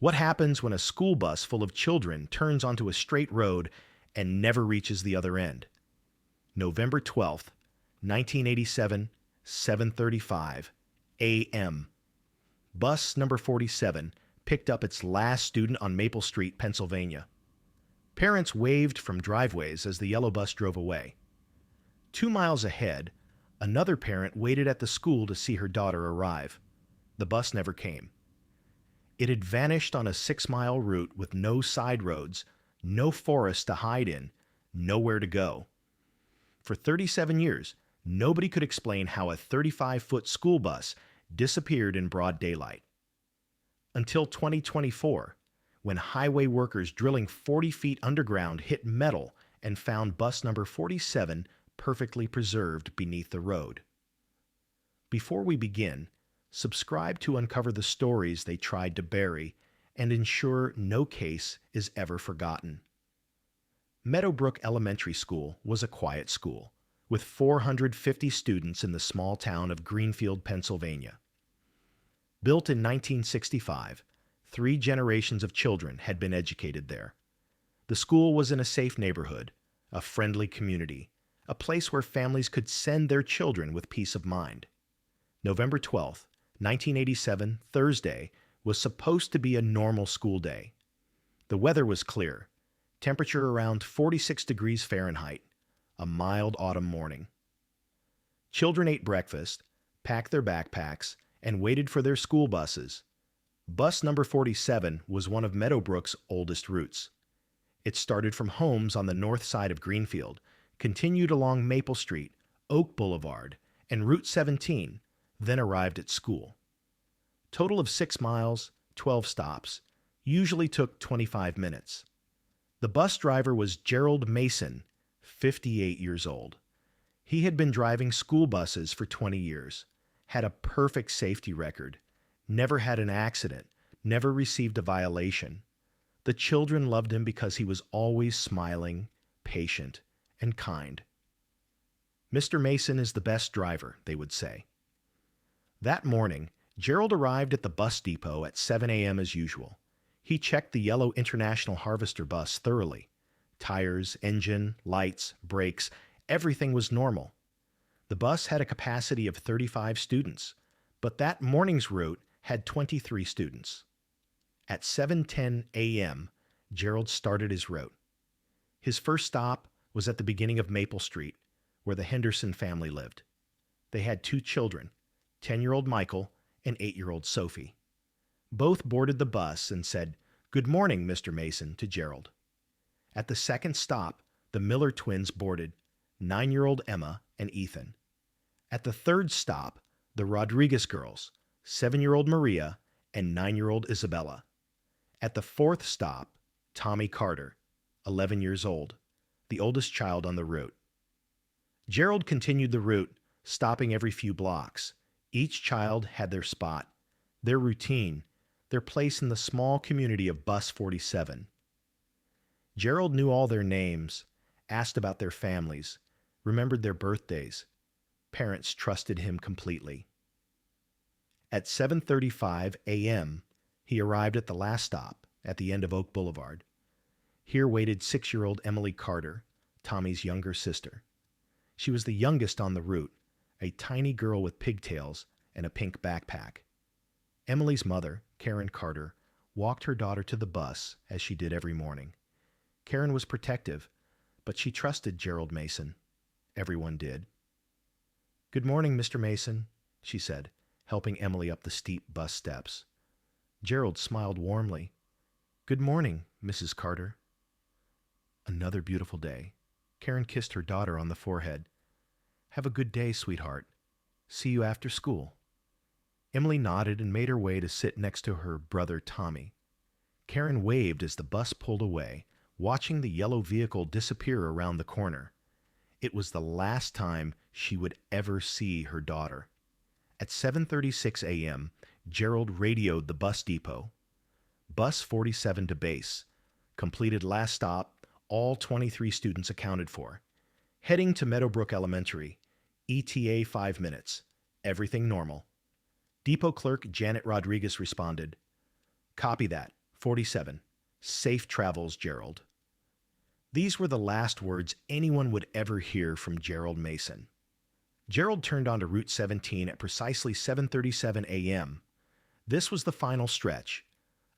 What happens when a school bus full of children turns onto a straight road and never reaches the other end? November 12th, 1987, 7:35 a.m. Bus number 47 picked up its last student on Maple Street, Pennsylvania. Parents waved from driveways as the yellow bus drove away. 2 miles ahead, another parent waited at the school to see her daughter arrive. The bus never came. It had vanished on a 6-mile route with no side roads, no forest to hide in, nowhere to go. For 37 years, nobody could explain how a 35-foot school bus disappeared in broad daylight. Until 2024, when highway workers drilling 40 feet underground hit metal and found bus number 47 perfectly preserved beneath the road. Before we begin, subscribe to uncover the stories they tried to bury and ensure no case is ever forgotten. Meadowbrook Elementary School was a quiet school, with 450 students in the small town of Greenfield, Pennsylvania. Built in 1965, 3 generations of children had been educated there. The school was in a safe neighborhood, a friendly community, a place where families could send their children with peace of mind. November 12th, 1987, Thursday, was supposed to be a normal school day. The weather was clear, temperature around 46 degrees Fahrenheit, a mild autumn morning. Children ate breakfast, packed their backpacks, and waited for their school buses. Bus number 47 was one of Meadowbrook's oldest routes. It started from homes on the north side of Greenfield, continued along Maple Street, Oak Boulevard, and Route 17, then arrived at school. Total of 6 miles, 12 stops, usually took 25 minutes. The bus driver was Gerald Mason, 58 years old. He had been driving school buses for 20 years, had a perfect safety record, never had an accident, never received a violation. The children loved him because he was always smiling, patient, and kind. "Mr. Mason is the best driver," they would say. That morning, Gerald arrived at the bus depot at 7 a.m. as usual. He checked the yellow International Harvester bus thoroughly. Tires, engine, lights, brakes, everything was normal. The bus had a capacity of 35 students, but that morning's route had 23 students. At 7:10 a.m., Gerald started his route. His first stop was at the beginning of Maple Street, where the Henderson family lived. They had 2 children, 10-year-old Michael and 8-year-old Sophie. Both boarded the bus and said, "Good morning, Mr. Mason," to Gerald. At the second stop, the Miller twins boarded, 9-year-old Emma and Ethan. At the third stop, the Rodriguez girls, 7-year-old Maria and 9-year-old Isabella. At the fourth stop, Tommy Carter, 11 years old, the oldest child on the route. Gerald continued the route, stopping every few blocks. Each child had their spot, their routine, their place in the small community of Bus 47. Gerald knew all their names, asked about their families, remembered their birthdays. Parents trusted him completely. At 7:35 a.m., he arrived at the last stop, at the end of Oak Boulevard. Here waited 6-year-old Emily Carter, Tommy's younger sister. She was the youngest on the route, a tiny girl with pigtails and a pink backpack. Emily's mother, Karen Carter, walked her daughter to the bus as she did every morning. Karen was protective, but she trusted Gerald Mason. Everyone did. "Good morning, Mr. Mason," she said, helping Emily up the steep bus steps. Gerald smiled warmly. "Good morning, Mrs. Carter." Another beautiful day. Karen kissed her daughter on the forehead. "Have a good day, sweetheart. See you after school." Emily nodded and made her way to sit next to her brother Tommy. Karen waved as the bus pulled away, watching the yellow vehicle disappear around the corner. It was the last time she would ever see her daughter. At 7:36 a.m., Gerald radioed the bus depot. Bus 47 to base. Completed last stop, all 23 students accounted for. Heading to Meadowbrook Elementary. ETA 5 minutes. Everything normal. Depot clerk Janet Rodriguez responded, "Copy that. 47. Safe travels, Gerald. These were the last words anyone would ever hear from Gerald Mason. Gerald turned onto Route 17 at precisely 7:37 a.m. This was the final stretch,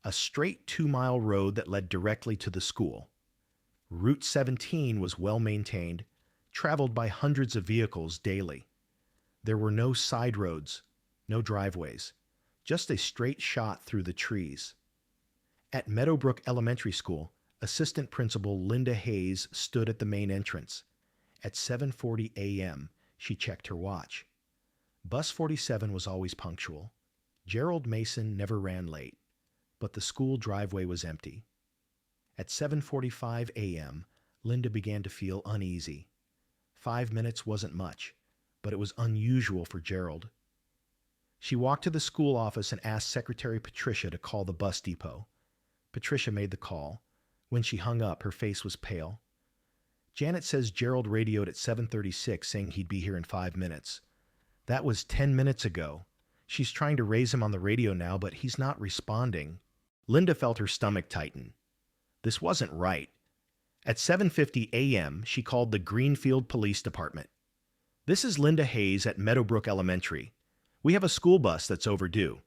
a straight 2-mile road that led directly to the school. Route 17 was well maintained, traveled by hundreds of vehicles daily. There were no side roads, no driveways, just a straight shot through the trees. At Meadowbrook Elementary School, Assistant Principal Linda Hayes stood at the main entrance. At 7:40 a.m., she checked her watch. Bus 47 was always punctual. Gerald Mason never ran late, but the school driveway was empty. At 7:45 a.m., Linda began to feel uneasy. 5 minutes wasn't much, but it was unusual for Gerald. She walked to the school office and asked Secretary Patricia to call the bus depot. Patricia made the call. When she hung up, her face was pale. Janet says Gerald radioed at 7:36 saying he'd be here in 5 minutes. That was 10 minutes ago. She's trying to raise him on the radio now, but he's not responding. Linda felt her stomach tighten. This wasn't right. At 7:50 a.m., she called the Greenfield Police Department. "This is Linda Hayes at Meadowbrook Elementary. We have a school bus that's overdue.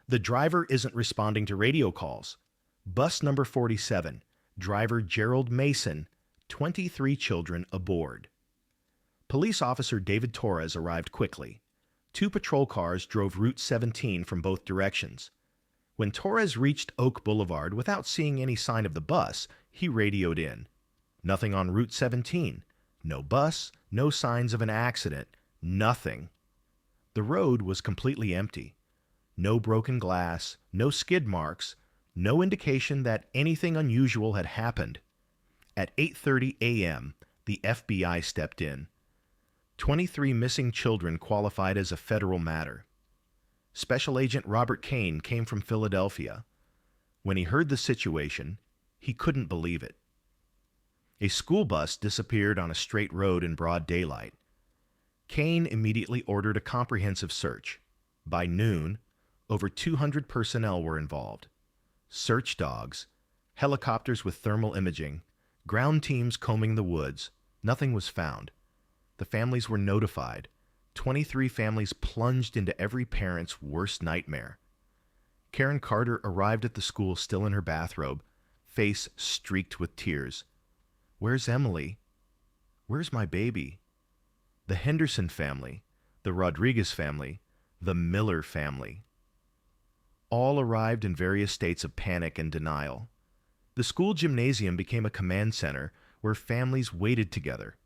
The driver isn't responding to radio calls. Bus number 47, driver Gerald Mason, 23 children aboard." Police officer David Torres arrived quickly. 2 patrol cars drove Route 17 from both directions. When Torres reached Oak Boulevard without seeing any sign of the bus, he radioed in. Nothing on Route 17. No bus, no signs of an accident, nothing. The road was completely empty. No broken glass, no skid marks, no indication that anything unusual had happened. At 8:30 a.m., the FBI stepped in. 23 missing children qualified as a federal matter. Special Agent Robert Kane came from Philadelphia. When he heard the situation, he couldn't believe it. A school bus disappeared on a straight road in broad daylight. Kane immediately ordered a comprehensive search. By noon, over 200 personnel were involved. Search dogs, helicopters with thermal imaging, ground teams combing the woods. Nothing was found. The families were notified. 23 families plunged into every parent's worst nightmare. Karen Carter arrived at the school still in her bathrobe, face streaked with tears. "Where's Emily? Where's my baby?" The Henderson family, the Rodriguez family, the Miller family. All arrived in various states of panic and denial. The school gymnasium became a command center where families waited together.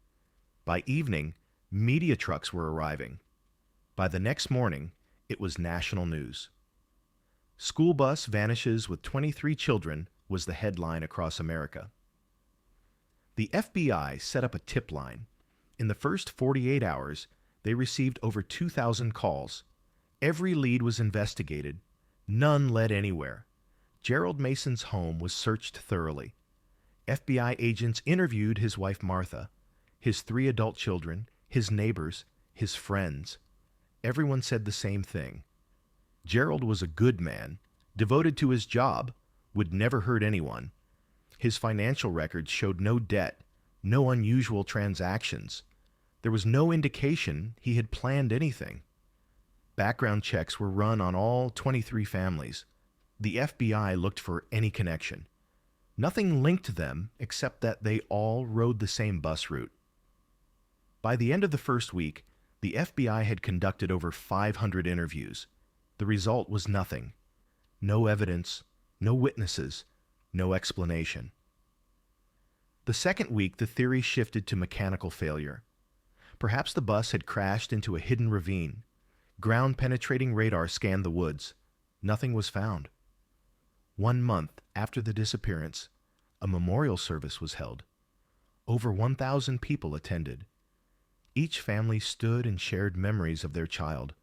By evening, media trucks were arriving. By the next morning, it was national news. "School bus vanishes with 23 children" was the headline across America. The FBI set up a tip line. In the first 48 hours, they received over 2,000 calls. Every lead was investigated. None led anywhere. Gerald Mason's home was searched thoroughly. FBI agents interviewed his wife Martha, his 3 adult children, his neighbors, his friends. Everyone said the same thing. Gerald was a good man, devoted to his job, would never hurt anyone. His financial records showed no debt, no unusual transactions. There was no indication he had planned anything. Background checks were run on all 23 families. The FBI looked for any connection. Nothing linked them except that they all rode the same bus route. By the end of the first week, the FBI had conducted over 500 interviews. The result was nothing. No evidence, no witnesses, no explanation. The second week, the theory shifted to mechanical failure. Perhaps the bus had crashed into a hidden ravine. Ground-penetrating radar scanned the woods. Nothing was found. 1 month after the disappearance, a memorial service was held. Over 1,000 people attended. Each family stood and shared memories of their child.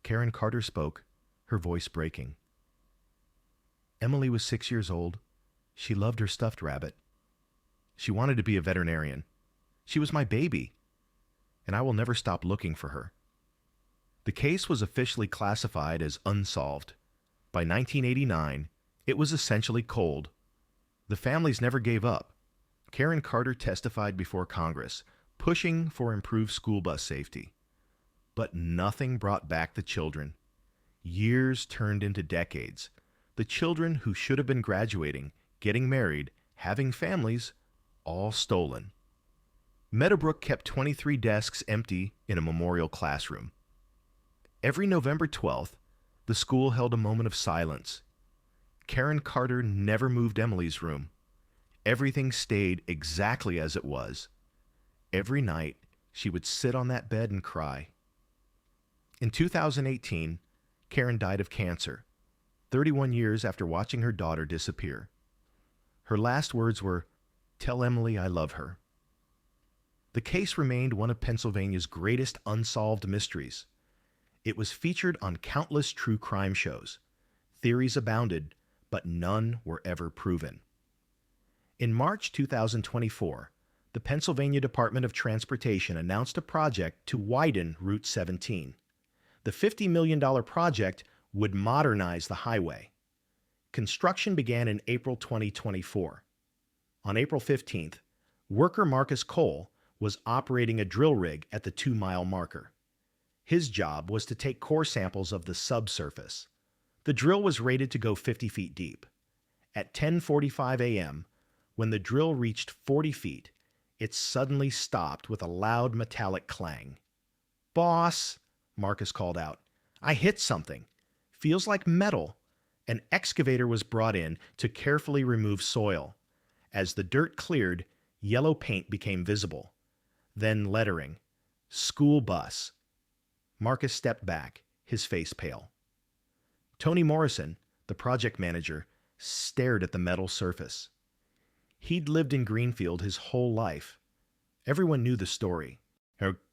Karen Carter spoke, her voice breaking. "Emily was 6 years old. She loved her stuffed rabbit. She wanted to be a veterinarian. She was my baby, and I will never stop looking for her." The case was officially classified as unsolved. By 1989, It was essentially cold. The families never gave up. Karen Carter testified before Congress, pushing for improved school bus safety. But nothing brought back the children. Years turned into decades. The children who should have been graduating, getting married, having families, all stolen. Meadowbrook kept 23 desks empty in a memorial classroom. Every November 12th, the school held a moment of silence. Karen Carter never moved Emily's room. Everything stayed exactly as it was. Every night, she would sit on that bed and cry. In 2018, Karen died of cancer, 31 years after watching her daughter disappear. Her last words were, "Tell Emily I love her." The case remained one of Pennsylvania's greatest unsolved mysteries. It was featured on countless true crime shows. Theories abounded, but none were ever proven. In March 2024, the Pennsylvania Department of Transportation announced a project to widen Route 17. The $50 million project would modernize the highway. Construction began in April 2024. On April 15th, worker Marcus Cole was operating a drill rig at the 2-mile marker. His job was to take core samples of the subsurface. The drill was rated to go 50 feet deep. At 10:45 a.m., when the drill reached 40 feet, it suddenly stopped with a loud metallic clang. "Boss," Marcus called out, "I hit something. Feels like metal." An excavator was brought in to carefully remove soil. As the dirt cleared, yellow paint became visible. Then lettering, "School Bus." Marcus stepped back, his face pale. Tony Morrison, the project manager, stared at the metal surface. He'd lived in Greenfield his whole life. Everyone knew the story.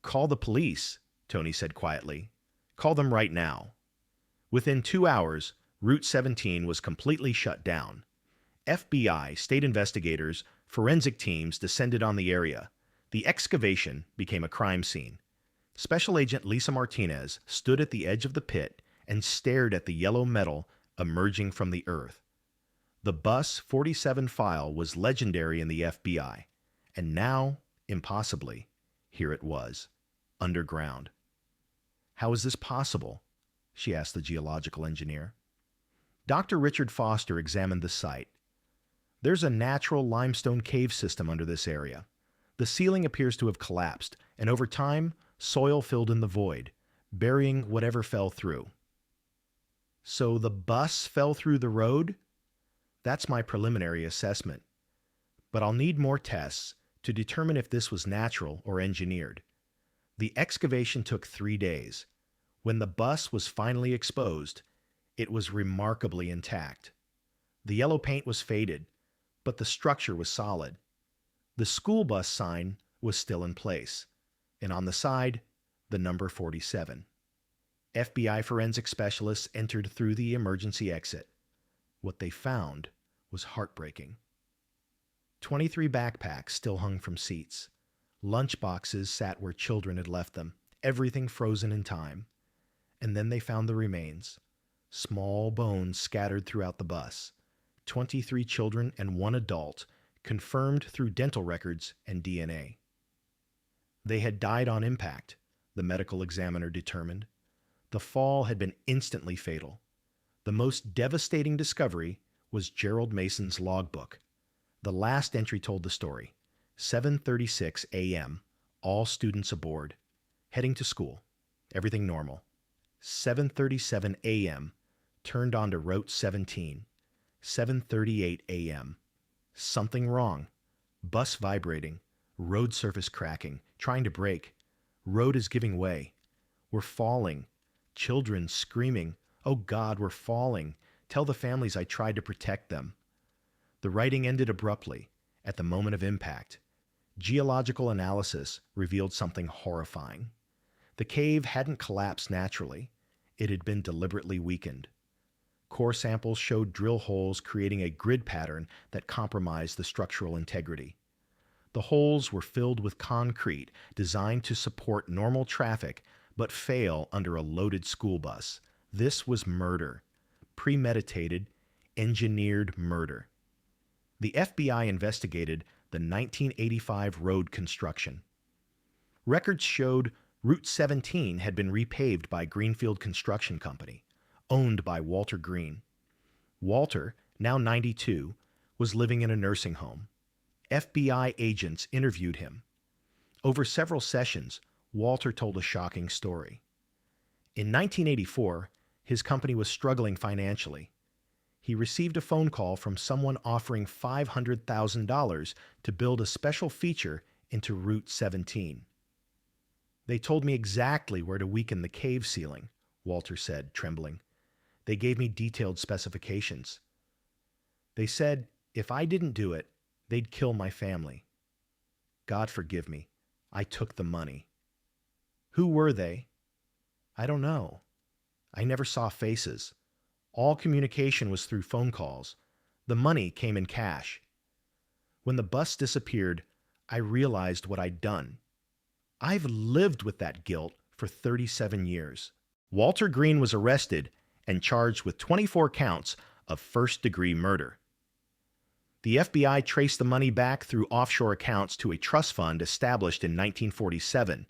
"Call the police," Tony said quietly. "Call them right now." Within 2 hours, Route 17 was completely shut down. FBI, state investigators, forensic teams descended on the area. The excavation became a crime scene. Special Agent Lisa Martinez stood at the edge of the pit and stared at the yellow metal emerging from the earth. The Bus 47 file was legendary in the FBI, and now, impossibly, here it was, underground. "How is this possible?" she asked the geological engineer. Dr. Richard Foster examined the site. "There's a natural limestone cave system under this area. The ceiling appears to have collapsed, and over time, soil filled in the void, burying whatever fell through." "So the bus fell through the road?" "That's my preliminary assessment. But I'll need more tests to determine if this was natural or engineered." The excavation took 3 days. When the bus was finally exposed, it was remarkably intact. The yellow paint was faded, but the structure was solid. The school bus sign was still in place, and on the side, the number 47. FBI forensic specialists entered through the emergency exit. What they found was heartbreaking. 23 backpacks still hung from seats. Lunch boxes sat where children had left them, everything frozen in time. And then they found the remains. Small bones scattered throughout the bus. 23 children and 1 adult, confirmed through dental records and DNA. They had died on impact, the medical examiner determined. The fall had been instantly fatal. The most devastating discovery was Gerald Mason's logbook. The last entry told the story. 7:36 a.m., all students aboard, heading to school. Everything normal. 7:37 a.m., turned onto Route 17. 7:38 a.m., something wrong. Bus vibrating, road surface cracking, trying to brake. Road is giving way. We're falling. Children screaming, "Oh God, we're falling. Tell the families I tried to protect them." The writing ended abruptly, at the moment of impact. Geological analysis revealed something horrifying. The cave hadn't collapsed naturally. It had been deliberately weakened. Core samples showed drill holes creating a grid pattern that compromised the structural integrity. The holes were filled with concrete designed to support normal traffic but fail under a loaded school bus. This was murder, premeditated, engineered murder. The FBI investigated the 1985 road construction. Records showed Route 17 had been repaved by Greenfield Construction Company, owned by Walter Green. Walter, now 92, was living in a nursing home. FBI agents interviewed him. Over several sessions, Walter told a shocking story. In 1984, his company was struggling financially. He received a phone call from someone offering $500,000 to build a special feature into Route 17. They told me exactly where to weaken the cave ceiling, Walter said, trembling. They gave me detailed specifications. They said if I didn't do it, they'd kill my family. God forgive me. I took the money. Who were they? I don't know. I never saw faces. All communication was through phone calls. The money came in cash. When the bus disappeared, I realized what I'd done. I've lived with that guilt for 37 years. Walter Green was arrested and charged with 24 counts of first-degree murder. The FBI traced the money back through offshore accounts to a trust fund established in 1947,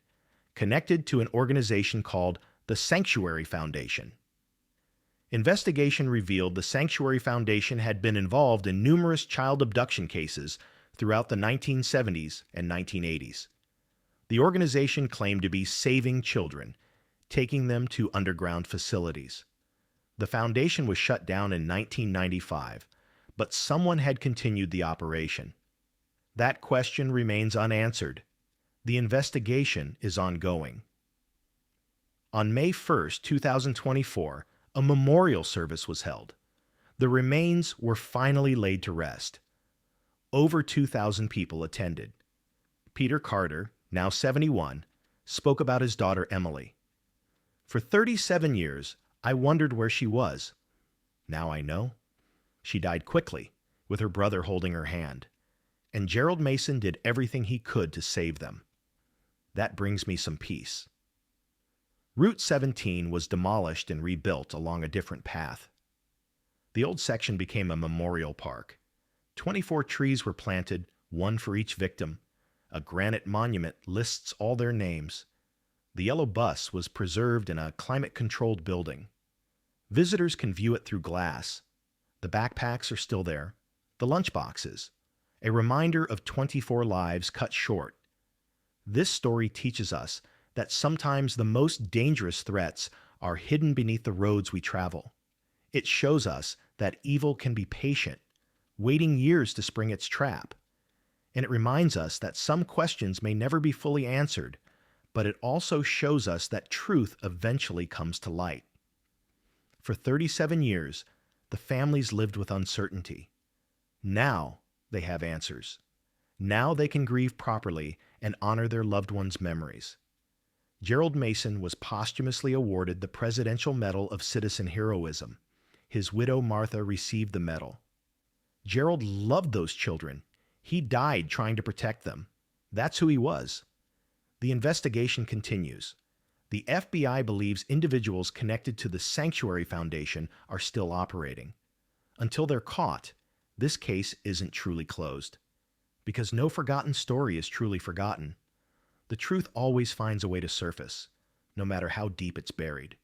connected to an organization called the Sanctuary Foundation. Investigation revealed the Sanctuary Foundation had been involved in numerous child abduction cases throughout the 1970s and 1980s. The organization claimed to be saving children, taking them to underground facilities. The foundation was shut down in 1995, but someone had continued the operation. That question remains unanswered. The investigation is ongoing. On May 1, 2024, a memorial service was held. The remains were finally laid to rest. Over 2,000 people attended. Peter Carter, now 71, spoke about his daughter Emily. For 37 years, I wondered where she was. Now I know. She died quickly, with her brother holding her hand, and Gerald Mason did everything he could to save them. That brings me some peace. Route 17 was demolished and rebuilt along a different path. The old section became a memorial park. 24 trees were planted, one for each victim. A granite monument lists all their names. The yellow bus was preserved in a climate-controlled building. Visitors can view it through glass. The backpacks are still there, the lunchboxes, a reminder of 24 lives cut short. This story teaches us that sometimes the most dangerous threats are hidden beneath the roads we travel. It shows us that evil can be patient, waiting years to spring its trap. And it reminds us that some questions may never be fully answered, but it also shows us that truth eventually comes to light. For 37 years, the families lived with uncertainty. Now they have answers. Now they can grieve properly and honor their loved ones' memories. Gerald Mason was posthumously awarded the Presidential Medal of Citizen Heroism. His widow Martha received the medal. Gerald loved those children. He died trying to protect them. That's who he was. The investigation continues. The FBI believes individuals connected to the Sanctuary Foundation are still operating. Until they're caught, this case isn't truly closed. Because no forgotten story is truly forgotten. The truth always finds a way to surface, no matter how deep it's buried.